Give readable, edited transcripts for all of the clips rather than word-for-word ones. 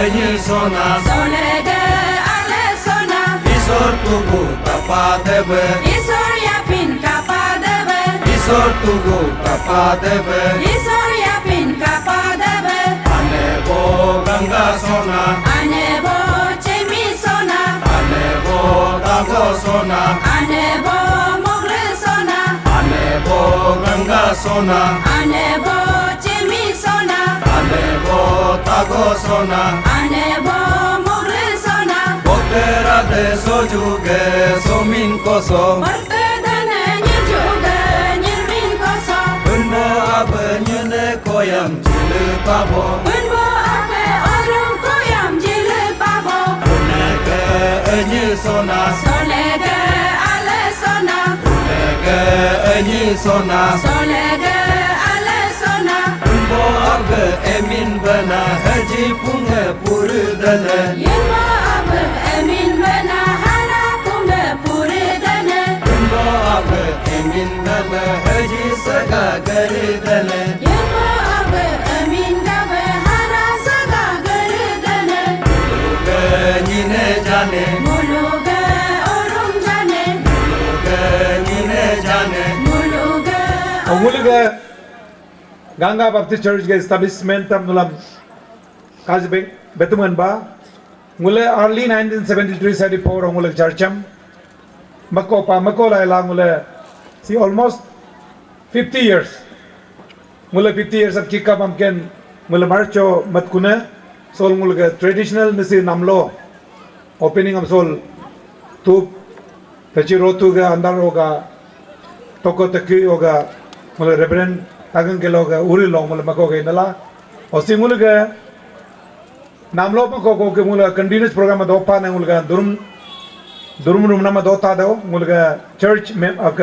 enyi sona Solege ale sona Isor tugu tapadebe Isor yapin kapadebe Isor tugu tapadebe Isor yapin kapadebe Anebo ganga sona Anebo chemi sona Anebo dago sona Anebo mogle sona Anebo ganga sona Anebo chemi sona Anebo dago sona Anebo mogle sona Botera de sojuge somin koso Pertedane nyejuge nyermin koso Unbo abenyene koyam jilu pabo Bunbo ape orang koyam jile babo Unege enyi sona Solege ale sona Unege enyi sona Solege ale sona Unbo abe emin bana haji punge purudane Yinbo abe emin bena hara kumbe puri dene Unbo abe emin bana haji saga garidane Yinbo abe emin gabe hara saga gari dene Uge nyine jane Muluge orum jane Uge nyine jane Muluge Ongulga Ganga Baptist Church ge establishment tam nulam kazbe betuman ba ngule early 1973-74 ongule churcham mako la la ngule see almost 50 years ngule 50 years of kika bamken ngule marcho matkune sol ngule traditional misi namlo opening of sol tu tachi rotu ga andar hoga toko taki hoga ngule reverend tagang ke loga uri long ngule mako ge nala osi ngule ge namlo mako ke ngule continuous program do pa na ngule durum rum nama do ta do ngule church mem ak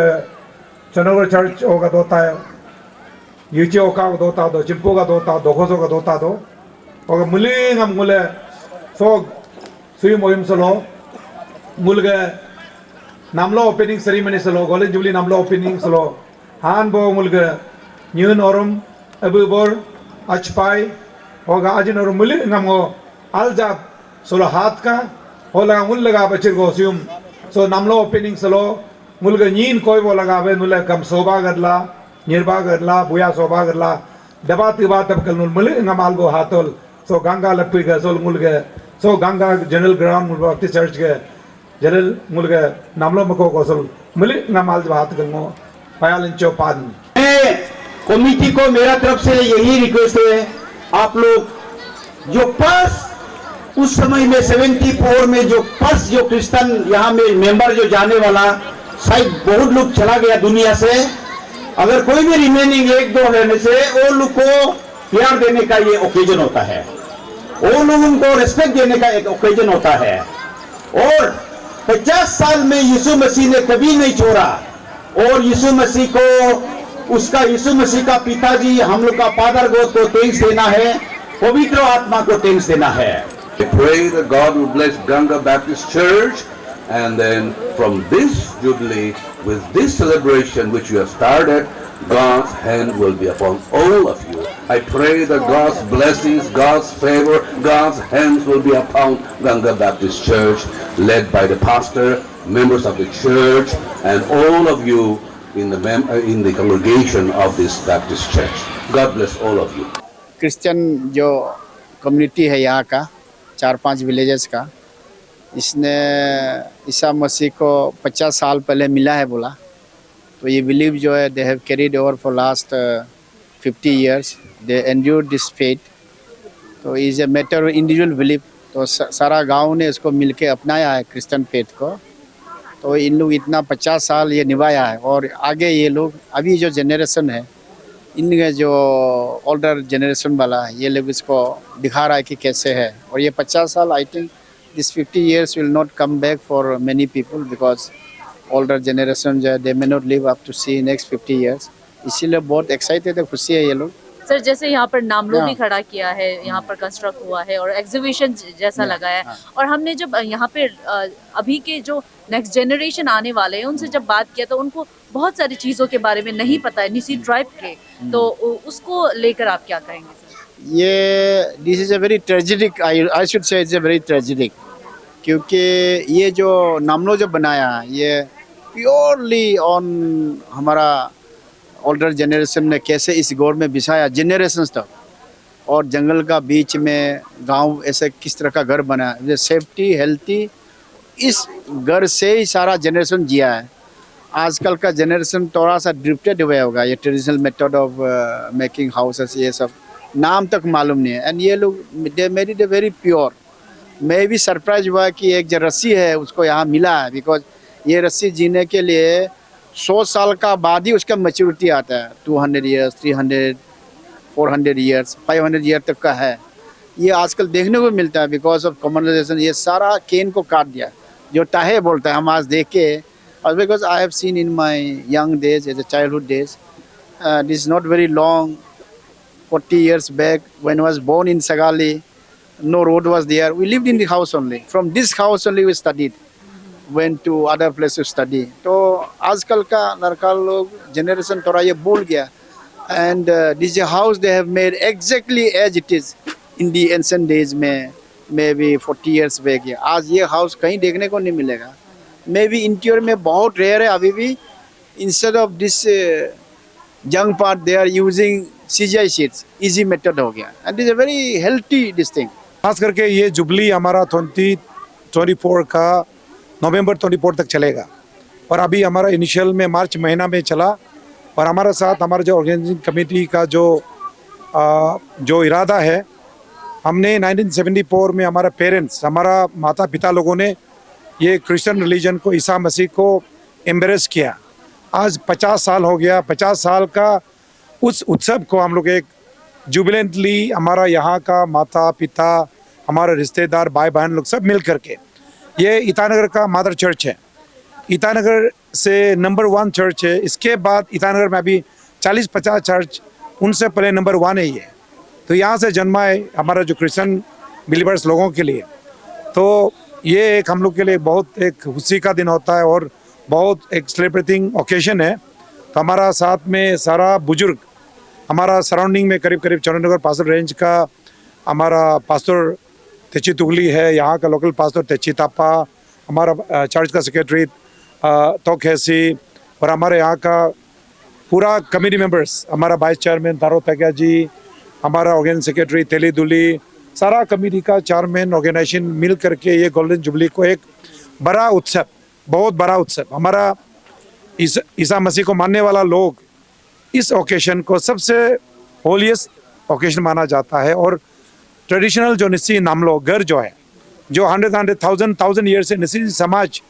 Chanagar church hoga do ta yuchi oka do ta do chimpo ga do ta do khoso ga do ta do hoga muli ngam ngule so sui mohim solo ngule namlo opening ceremony solo college jubilee namlo opening solo han bo ngule nyun orum abu bor achpai hoga ajin orum muli ngamo aljab solo hat ka hola ngul laga bachir go sium so namlo opening solo mulga nyin koi bo laga be nulle kam soba gadla nirba gadla buya soba gadla daba tiba tab kal nul muli ngamal go hatol so ganga lappi ga sol mulga so ganga general ground mulba Baptist church ge general mulga namlo mako go sol muli ngamal jo hat galmo payalin cho pan committee को मेरा तरफ से यही request है आप लोग जो purse उस समय में 74 में जो पर्स जो क्रिश्चियन यहाँ में मेंबर जो जाने वाला शायद बहुत लोग चला गया दुनिया से अगर कोई भी रिमेनिंग एक दो रहने से वो लोग को प्यार देने का ये ओकेजन होता है वो लोगों को रिस्पेक्ट देने का एक ओकेजन होता है और 50 साल में यीशु मसीह ने कभी नहीं छोड़ा और यीशु मसीह को उसका यीशु मसीह का पिताजी हम लोग का फादर गॉड को थैंक्स देना है पवित्र आत्मा को थैंक्स देना है I pray that God will bless Ganga Baptist Church and then from this jubilee with this celebration which you have started God's hand will be upon all of you. I pray that God's blessings, God's favor, God's hands will be upon Ganga Baptist Church led by the pastor, members of the church and all of you in the congregation of this Baptist church. God bless all of you. Christian जो community है यहाँ का 4-5 villages का इसने ईसा मसीह को 50 साल पहले मिला है बोला तो ये बिलीव जो है they have carried over for last 50 years they endured this faith तो is a matter of individual believe तो सारा गांव ने इसको मिलके अपनाया है क्रिश्चियन फेथ को तो इन लोग इतना 50 साल ये निभाया है और आगे ये लोग अभी जो जनरेशन है इनके जो ओल्डर जनरेशन वाला है ये लोग इसको दिखा रहा है कि कैसे है और ये 50 साल I think this 50 years will not come back for many people because older generation जो है they may not live up to see next 50 years इसीलिए बहुत एक्साइटेड है खुशी है ये लोग सर जैसे यहाँ पर नामलो भी खड़ा किया है यहाँ पर कंस्ट्रक्ट हुआ है और एग्जीबिशन जैसा लगा है और हमने जब यहाँ पे अभी के जो नेक्स्ट जनरेशन आने वाले हैं उनसे जब बात किया तो उनको बहुत सारी चीज़ों के बारे में नहीं पता है निसी ट्राइब के तो उसको लेकर आप क्या कहेंगे सर ये this is a very tragedic, I should say it's a very tragedic, क्योंकि ये जो नामलो जो बनाया ये प्योरली ऑन हमारा ओल्डर जनरेशन ने कैसे इस गौर में बिछाया जनरेशंस तक, और जंगल का बीच में गांव ऐसे किस तरह का घर बना है, सेफ्टी हेल्थी, इस घर से ही सारा जनरेशन जिया है। आजकल का जनरेशन थोड़ा सा ड्रिफ्टेड हुआ होगा, ये traditional method of making houses ये सब नाम तक मालूम नहीं है। एंड ये लोग they made it very pure. मैं भी सरप्राइज हुआ कि एक जो रस्सी है उसको यहाँ मिला है, बिकॉज ये रस्सी जीने के लिए 100 साल का बाद ही उसका मैच्योरिटी आता है। 200 ईयर्स, 300, 400 ईयर्स, 500 ईयर तक का है। ये आजकल देखने को मिलता है बिकॉज ऑफ कॉमर्शलाइजेशन। ये सारा केन को काट दिया, जो टाहे बोलता है हम आज देख के, और because I have seen in my young days as a childhood days, this is not very long, 40 years back when I was born in Sagali, no road was there. We lived in the house only. From this house only we studied, went to other places to study. तो आजकल का लड़का लोग generation थोड़ा ये भूल गया, and this is a house they have made exactly as it is in the ancient days में, maybe 40 years back. आज ये house कहीं देखने को नहीं मिलेगा। Maybe interior में बहुत rare है अभी भी। Instead of this young part they are using CGI sheets, easy method हो गया, and it's a very healthy this thing. खास करके ये जुबली हमारा 2024 का नवंबर 24 तक चलेगा, और अभी हमारा इनिशियल में मार्च महीना में चला, और हमारे साथ हमारा जो ऑर्गेनाइजिंग कमेटी का जो इरादा है, हमने 1974 में हमारा पेरेंट्स, हमारा माता पिता लोगों ने ये क्रिश्चियन रिलीजन को, ईसा मसीह को एम्ब्रेस किया। आज 50 साल हो गया। 50 साल का उस उत्सव को हम लोग एक जुबिलेंटली, हमारा यहाँ का माता पिता, हमारे रिश्तेदार, भाई बहन लोग सब मिल करके, ये ईटानगर का मदर चर्च है, ईटानगर से नंबर 1 चर्च है। इसके बाद ईटानगर में अभी 40-50 चर्च, उनसे पहले नंबर 1 है ये। तो यहाँ से जन्मा है हमारा जो क्रिश्चियन बिलीवर्स लोगों के लिए। तो ये एक हम लोग के लिए बहुत एक खुशी का दिन होता है और बहुत एक सेलिब्रेटिंग ओकेजन है। तो हमारा साथ में सारा बुजुर्ग, हमारा सराउंडिंग में करीब करीब चौरनगर पास्टर रेंज का हमारा पास्टर तेची तुगली है, यहाँ का लोकल पास्टर तेची तापा, हमारा चर्च का सेक्रेटरी तोक हैसी, और हमारे यहाँ का पूरा कमेटी मेंबर्स, हमारा वाइस चेयरमैन तारो तकिया जी, हमारा ऑर्गेनाइजिंग सेक्रेटरी तेली दुली, सारा कमेटी का चेयरमैन ऑर्गेनाइजेशन मिल करके ये गोल्डन जुबली को एक बड़ा उत्सव, बहुत बड़ा उत्सव, हमारा ईसा मसीह को मानने वाला लोग इस ओकेशन को सबसे होलीएस्ट ओकेशन माना जाता है। और ट्रेडिशनल जो निस्सी नामलो घर जो है, जो 100,000 ईयर से निस्सी समाज,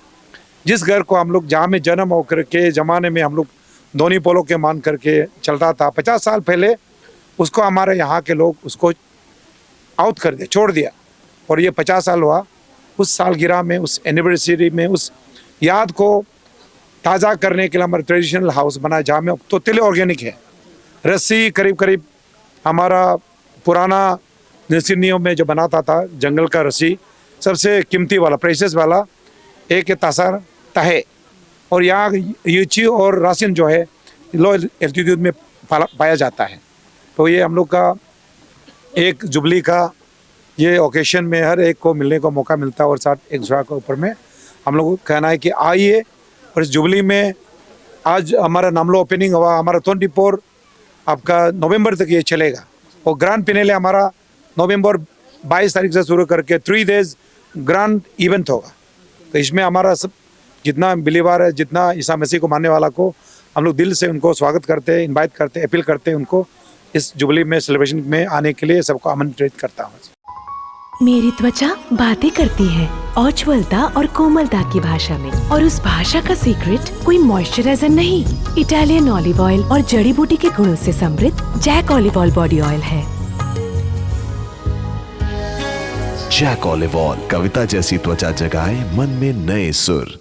जिस घर को हम लोग जहाँ में जन्म होकर के ज़माने में हम लोग दोनी पोलो के मान करके चलता था, 50 साल पहले उसको हमारे यहाँ के लोग उसको आउट कर दिया, छोड़ दिया, और ये 50 साल हुआ। उस सालगिरह में, उस एनिवर्सरी में, उस याद को ताज़ा करने के लिए हमारा ट्रेडिशनल हाउस बना, जहाँ में तो तिल ऑर्गेनिक है। रस्सी करीब करीब हमारा पुराना नसीनियों में जो बनाता था, जंगल का रस्सी सबसे कीमती वाला, प्रेशियस वाला, एक तासर तहे, और यहाँ यूची और रासिन जो है लो एल्टीट्यूड में पाया जाता है। तो ये हम लोग का एक जुबली का ये ओकेशन में हर एक को मिलने को मौका मिलता है, और साथ एक दूसरा के ऊपर में हम लोग को कहना है कि आइए। और इस जुबली में आज हमारा नामलो ओपनिंग हुआ, हमारा 24 आपका नवंबर तक ये चलेगा, और ग्रैंड फिनाले हमारा नवंबर 22 तारीख से शुरू करके 3 days ग्रैंड इवेंट होगा। तो इसमें हमारा सब जितना बिलीवर है, जितना ईसा मसीह को मानने वाला को हम लोग दिल से उनको स्वागत करते हैं, इनवाइट करते हैं, अपील करते हैं उनको इस जुबली में सेलिब्रेशन में आने के लिए सबको आमंत्रित करता हूँ। मेरी त्वचा बातें करती है उज्ज्वलता और कोमलता की भाषा में, और उस भाषा का सीक्रेट कोई मॉइस्चराइजर नहीं, इटालियन ऑलिव ऑयल और जड़ी बूटी के गुणों से समृद्ध Jack olive oil body oil है। जैक ऑलिव ऑयल, कविता जैसी त्वचा जगाए मन में नए सुर।